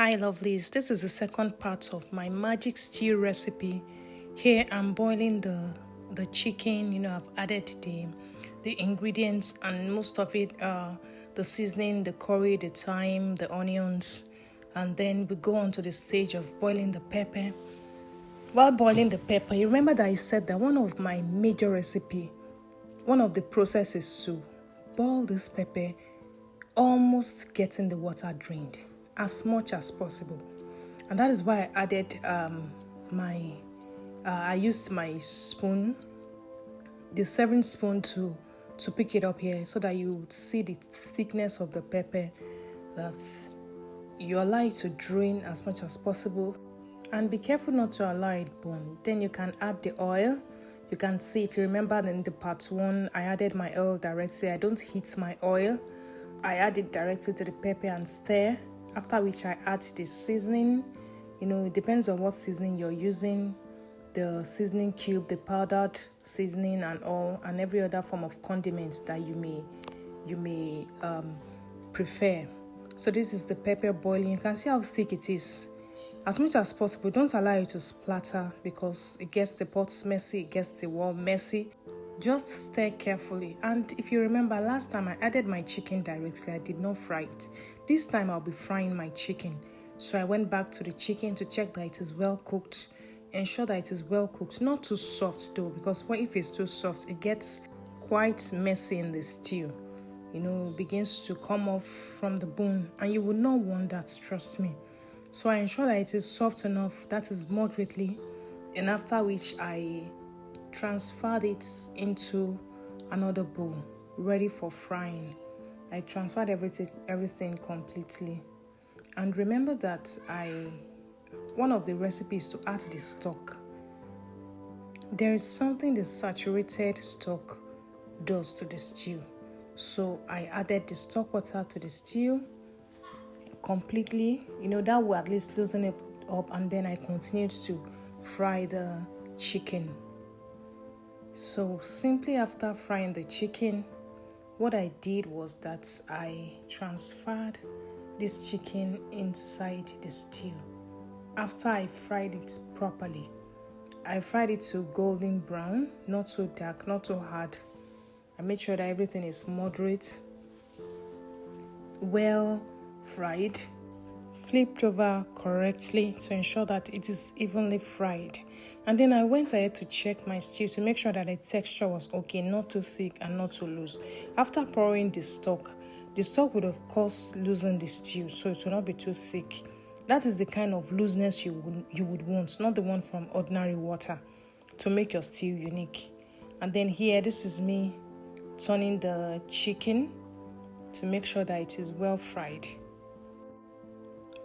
Hi lovelies, this is the second part of my magic stew recipe. Here I'm boiling the chicken. I've added the ingredients and most of it, the seasoning, the curry, the thyme, the onions, and then we go on to the stage of boiling the pepper. While boiling the pepper, you remember that I said that one of my major recipe, one of the processes is to boil this pepper, almost getting the water drained as much as possible. And that is why I added I used my spoon, the serving spoon to pick it up here so that you would see the thickness of the pepper, that you allow it to drain as much as possible. And be careful not to allow it burn. Then you can add the oil. You can see, if you remember in the part 1, I added my oil directly. I don't heat my oil. I add it directly to the pepper and stir, after which I add the seasoning. It depends on what seasoning you're using, the seasoning cube, the powdered seasoning and all, and every other form of condiments that you may prefer. So this is the pepper boiling. You can see how thick it is. As much as possible, don't allow it to splatter because it gets the pots messy, it gets the wall messy. Just stir carefully. And if you remember, last time I added my chicken directly, I did not fry it. This time I'll be frying my chicken. So I went back to the chicken to check that it is well cooked. Ensure that it is well cooked, not too soft though, because if it's too soft, it gets quite messy in the stew. It begins to come off from the bone, and you would not want that, trust me. So I ensure that it is soft enough, that is moderately, and after which I transferred it into another bowl ready for frying. I transferred everything completely. And remember that one of the recipes to add the stock. There is something the saturated stock does to the stew. So I added the stock water to the stew completely. That will at least loosen it up, and then I continued to fry the chicken. So simply after frying the chicken, what I did was that I transferred this chicken inside the stew. After I fried it properly, I fried it to golden brown, not too dark, not too hard. I made sure that everything is moderate, well fried, flipped over correctly to ensure that it is evenly fried. And then I went ahead to check my stew to make sure that the texture was okay, not too thick and not too loose. After pouring the stock would of course loosen the stew, so it will not be too thick. That is the kind of looseness you would want, not the one from ordinary water, to make your stew unique. And then here, this is me turning the chicken to make sure that it is well fried.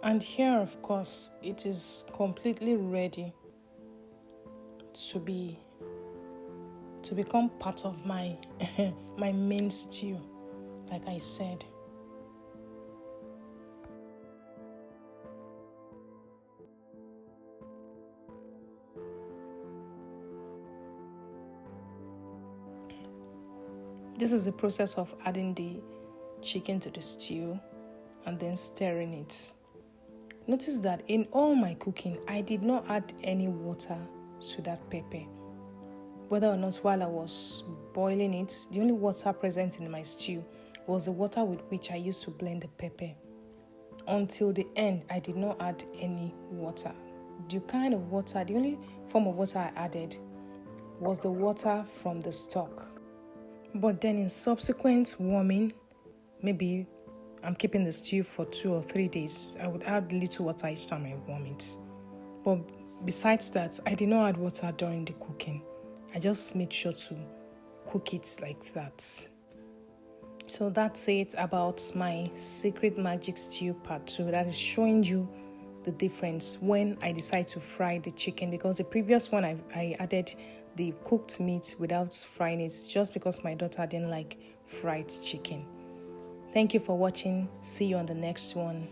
And here, of course, it is completely ready to become part of my my main stew, like I said. This is the process of adding the chicken to the stew and then stirring it. Notice that in all my cooking, I did not add any water to that pepper. Whether or not while I was boiling it, the only water present in my stew was the water with which I used to blend the pepper. Until the end, I did not add any water. The only form of water I added was the water from the stock. But then in subsequent warming, maybe I'm keeping the stew for 2 or 3 days, I would add little water each time I warm it. But besides that, I did not add water during the cooking. I just made sure to cook it like that. So that's it about my secret magic stew part 2. That is showing you the difference when I decide to fry the chicken, because the previous one I added the cooked meat without frying it just because my daughter didn't like fried chicken. Thank you for watching. See you on the next one.